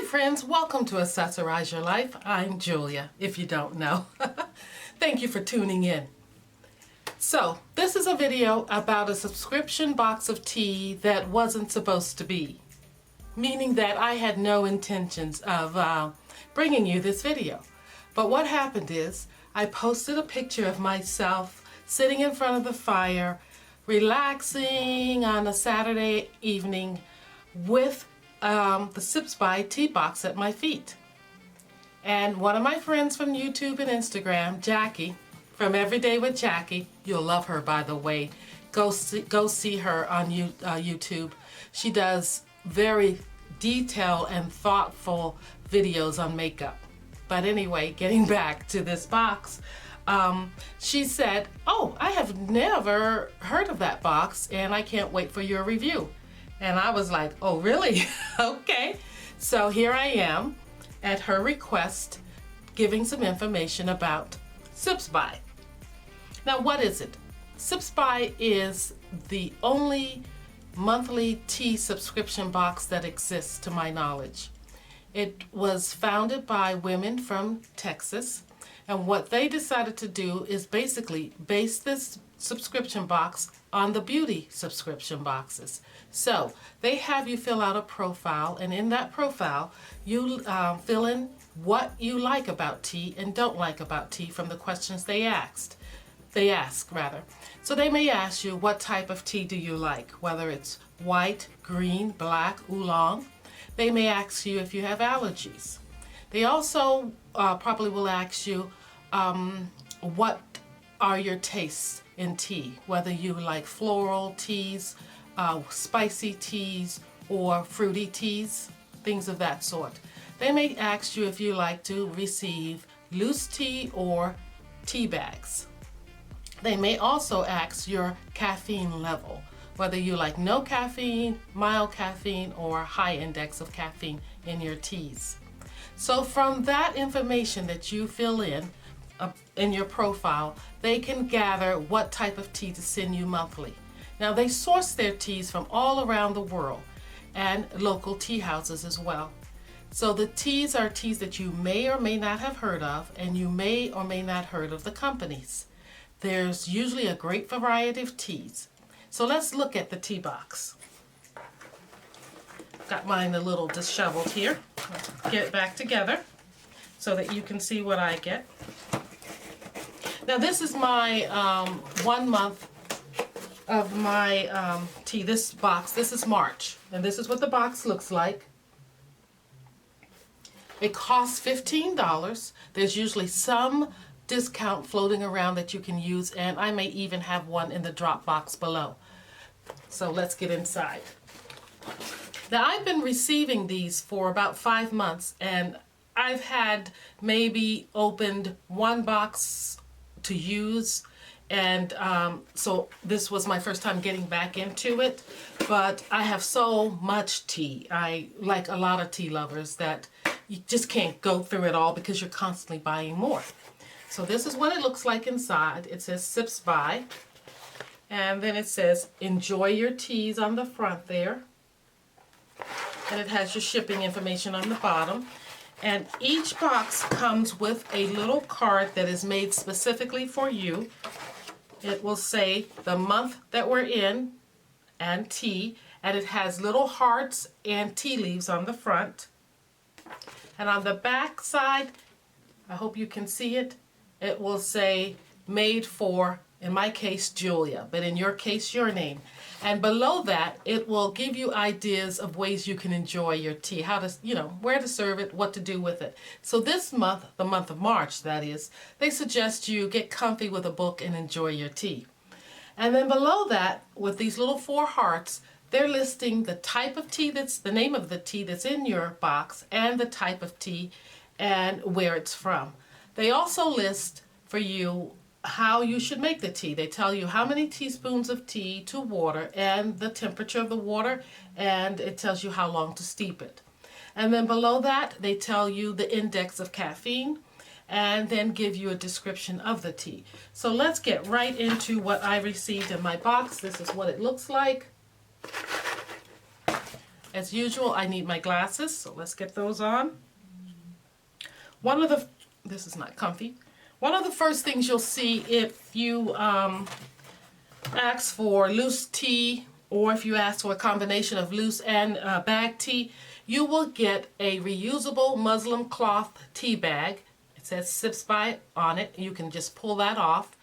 friends, welcome to Accessorize Your Life. I'm Julia, if you don't know. Thank you for tuning in. So, this is a video about a subscription box of tea that wasn't supposed to be. Meaning that I had no intentions of bringing you this video. But what happened is, I posted a picture of myself sitting in front of the fire, relaxing on a Saturday evening with the SIPSBY tea box at my feet. And one of my friends from YouTube and Instagram, Jackie, from Everyday with Jackie, you'll love her by the way, go see her on YouTube. She does very detailed and thoughtful videos on makeup. But anyway, getting back to this box, she said, "Oh, I have never heard of that box and I can't wait for your review." And I was like, "Oh, really?" Okay. So here I am at her request giving some information about SIPSBY. Now, what is it? SIPSBY is the only monthly tea subscription box that exists to my knowledge. It was founded by women from Texas, and what they decided to do is basically base this subscription box on the beauty subscription boxes. So they have you fill out a profile, and in that profile you fill in what you like about tea and don't like about tea from the questions they ask. So they may ask you, what type of tea do you like, whether it's white, green, black, oolong. They may ask you if you have allergies. They also probably will ask you what are your tastes in tea, whether you like floral teas, spicy teas, or fruity teas, things of that sort. They may ask you if you like to receive loose tea or tea bags. They may also ask your caffeine level, whether you like no caffeine, mild caffeine, or high index of caffeine in your teas. So from that information that you fill in your profile, they can gather what type of tea to send you monthly. Now, they source their teas from all around the world and local tea houses as well. So the teas are teas that you may or may not have heard of, and you may or may not heard of the companies. There's usually a great variety of teas. So let's look at the tea box. Got mine a little disheveled here. Let's get it back together so that you can see what I get. Now, this is my 1 month of my tea. This box, this is March, and this is what the box looks like. It costs $15. There's usually some discount floating around that you can use, and I may even have one in the drop box below. So let's get inside. Now, I've been receiving these for about 5 months, and I've had maybe opened one box to use, and so this was my first time getting back into it. But I have so much tea. I like a lot of tea lovers that you just can't go through it all because you're constantly buying more. So this is what it looks like inside. It says SIPSBY, and then it says enjoy your teas on the front there, and it has your shipping information on the bottom. And each box comes with a little card that is made specifically for you. It will say the month that we're in and tea, and it has little hearts and tea leaves on the front. And on the back side, I hope you can see it, it will say made for, in my case, Julia, but in your case, your name. And below that, it will give you ideas of ways you can enjoy your tea, how to, where to serve it, what to do with it. So this month, the month of March, that is, they suggest you get comfy with a book and enjoy your tea. And then below that, with these little 4 hearts, they're listing the type of tea the name of the tea that's in your box, and the type of tea and where it's from. They also list for you how you should make the tea. They tell you how many teaspoons of tea to water and the temperature of the water, and it tells you how long to steep it. And then below that, they tell you the index of caffeine and then give you a description of the tea. So let's get right into what I received in my box. This is what it looks like. As usual, I need my glasses, so let's get those on. This is not comfy. One of the first things you'll see if you ask for loose tea, or if you ask for a combination of loose and bag tea, you will get a reusable muslin cloth tea bag. It says SIPSBY on it. You can just pull that off.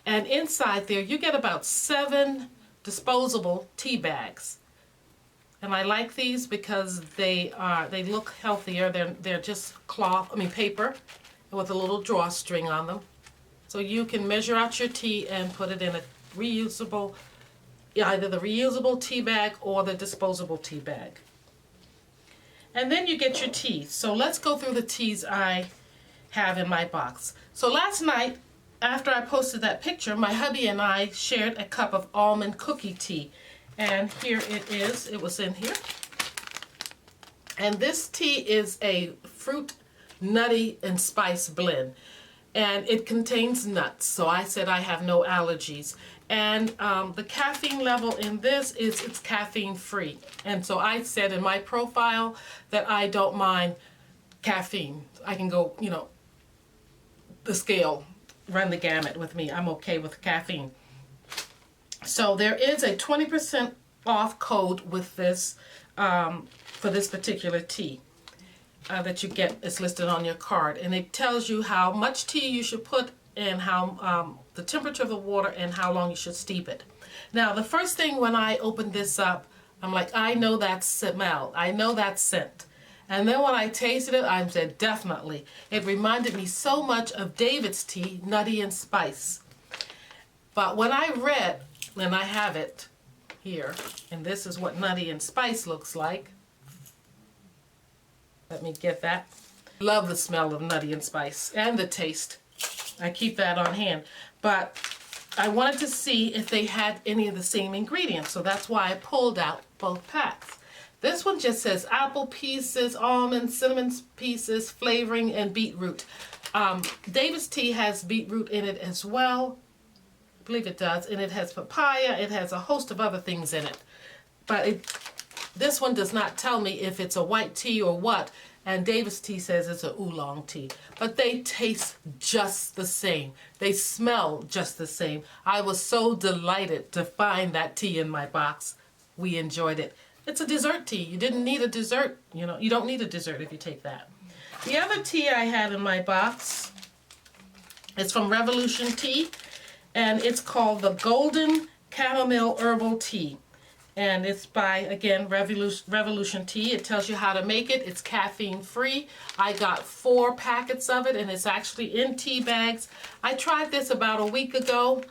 And inside there, you get about 7 disposable tea bags. And I like these because they look healthier. They're just paper with a little drawstring on them. So you can measure out your tea and put it in a reusable, either the reusable tea bag or the disposable tea bag. And then you get your tea. So let's go through the teas I have in my box. So last night, after I posted that picture, my hubby and I shared a cup of Almond Cookie tea. And here it is. It was in here. And this tea is a fruit, nutty, and spice blend. And it contains nuts. So I said I have no allergies. And the caffeine level in this is it's caffeine-free. And so I said in my profile that I don't mind caffeine. I can go, you know, the scale, run the gamut with me. I'm okay with caffeine. So there is a 20% off code with this for this particular tea that you get. It's listed on your card, and it tells you how much tea you should put and how the temperature of the water and how long you should steep it. Now, the first thing when I opened this up, I'm like, I know that smell. I know that scent. And then when I tasted it, I said, definitely. It reminded me so much of David's tea, nutty and spice. But when I read, and I have it here, and this is what nutty and spice looks like. Let me get that. Love the smell of nutty and spice and the taste. I keep that on hand. But I wanted to see if they had any of the same ingredients, so that's why I pulled out both packs. This one just says apple pieces, almond, cinnamon pieces, flavoring, and beetroot. David's tea has beetroot in it as well. I believe it does. And it has papaya. It has a host of other things in it. But this one does not tell me if it's a white tea or what. And David's tea says it's a oolong tea. But they taste just the same. They smell just the same. I was so delighted to find that tea in my box. We enjoyed it. It's a dessert tea. You didn't need a dessert. You know, you don't need a dessert if you take that. The other tea I had in my box is from Revolution Tea. And it's called the Golden Chamomile Herbal Tea. And it's by, again, Revolution Tea. It tells you how to make it. It's caffeine-free. I got 4 packets of it, and it's actually in tea bags. I tried this about a week ago,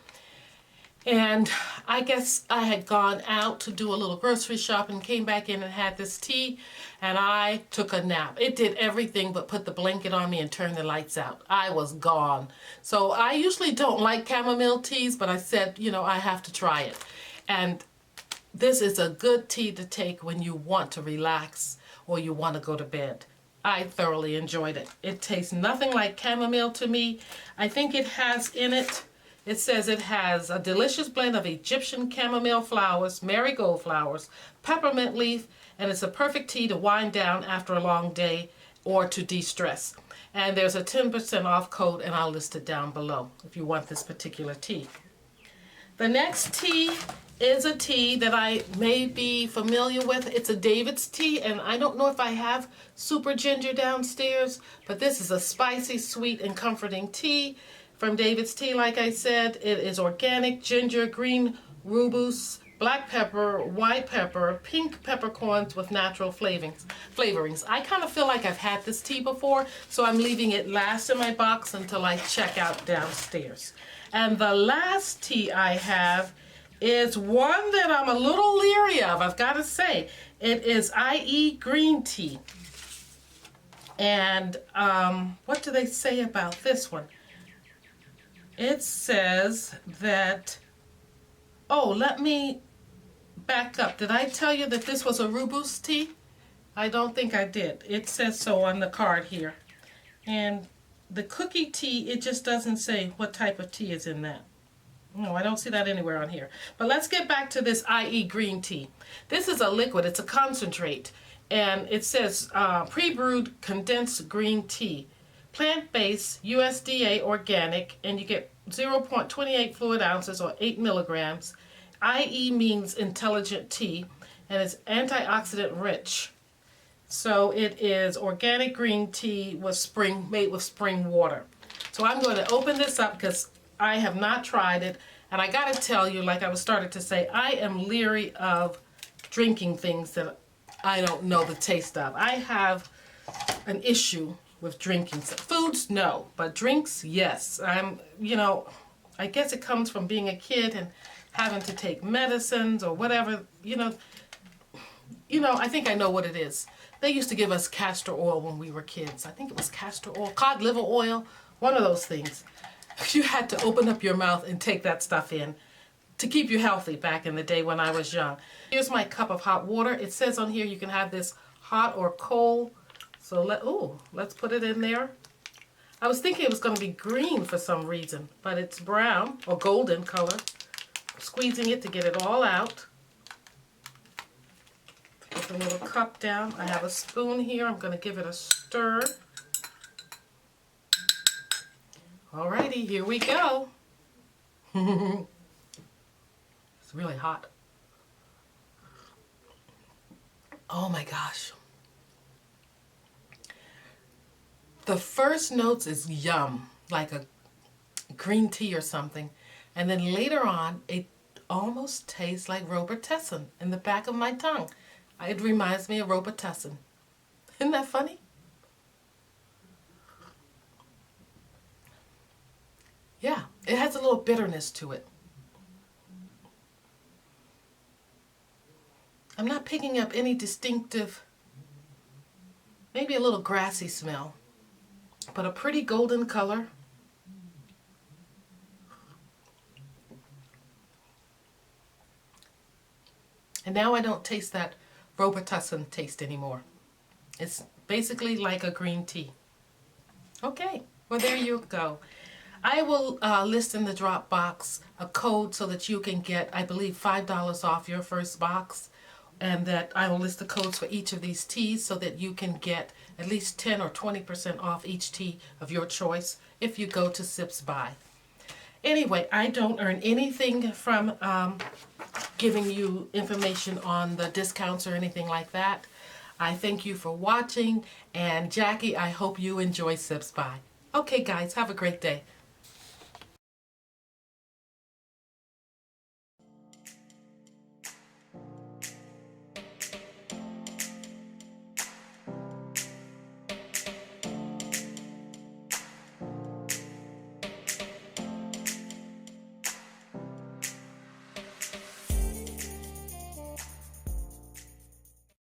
and I guess I had gone out to do a little grocery shopping, came back in and had this tea, and I took a nap. It did everything but put the blanket on me and turn the lights out. I was gone. So I usually don't like chamomile teas, but I said, you know, I have to try it. And this is a good tea to take when you want to relax or you want to go to bed. I thoroughly enjoyed it. It tastes nothing like chamomile to me. I think it has in it, it says it has a delicious blend of Egyptian chamomile flowers, marigold flowers, peppermint leaf, and it's a perfect tea to wind down after a long day or to de-stress. And there's a 10% off code, and I'll list it down below if you want this particular tea. The next tea is a tea that I may be familiar with. It's a David's tea, and I don't know if I have super ginger downstairs, but this is a spicy, sweet, and comforting tea from David's Tea. Like I said, it is organic ginger, green rooibos, black pepper, white pepper, pink peppercorns with natural flavorings. I kind of feel like I've had this tea before, so I'm leaving it last in my box until I check out downstairs. And the last tea I have is one that I'm a little leery of, I've got to say. It is IE green tea. And what do they say about this one? It says that, oh, let me back up. Did I tell you that this was a rooibos tea? I don't think I did. It says so on the card here. And the cookie tea, it just doesn't say what type of tea is in that. No, I don't see that anywhere on here. But let's get back to this IE green tea. This is a liquid. It's a concentrate. And it says pre-brewed condensed green tea. Plant-based, USDA organic, and you get 0.28 fluid ounces or 8 milligrams. IE means intelligent tea, and it's antioxidant rich. So it is organic green tea made with spring water. So I'm going to open this up because I have not tried it. And I got to tell you, like I was started to say, I am leery of drinking things that I don't know the taste of. I have an issue with drinking. Foods, no. But drinks, yes. I guess it comes from being a kid and having to take medicines or whatever, I think I know what it is. They used to give us castor oil when we were kids. I think it was castor oil, cod liver oil, one of those things. You had to open up your mouth and take that stuff in to keep you healthy back in the day when I was young. Here's my cup of hot water. It says on here you can have this hot or cold. So let's put it in there. I was thinking it was going to be green for some reason, but it's brown or golden color. I'm squeezing it to get it all out. Put the little cup down. I have a spoon here. I'm going to give it a stir. Alrighty, here we go. It's really hot. Oh my gosh. The first notes is yum, like a green tea or something. And then later on, it almost tastes like Robitussin in the back of my tongue. It reminds me of Robitussin. Isn't that funny? Yeah, it has a little bitterness to it. I'm not picking up any distinctive, maybe a little grassy smell, but a pretty golden color. And now I don't taste that Robitussin taste anymore. It's basically like a green tea. Okay, well there you go. I will list in the drop box a code so that you can get, I believe, $5 off your first box. And that I will list the codes for each of these teas so that you can get at least 10 or 20% off each tea of your choice if you go to SIPSBY. Anyway, I don't earn anything from giving you information on the discounts or anything like that. I thank you for watching, and Jackie, I hope you enjoy SIPSBY. Okay guys, have a great day.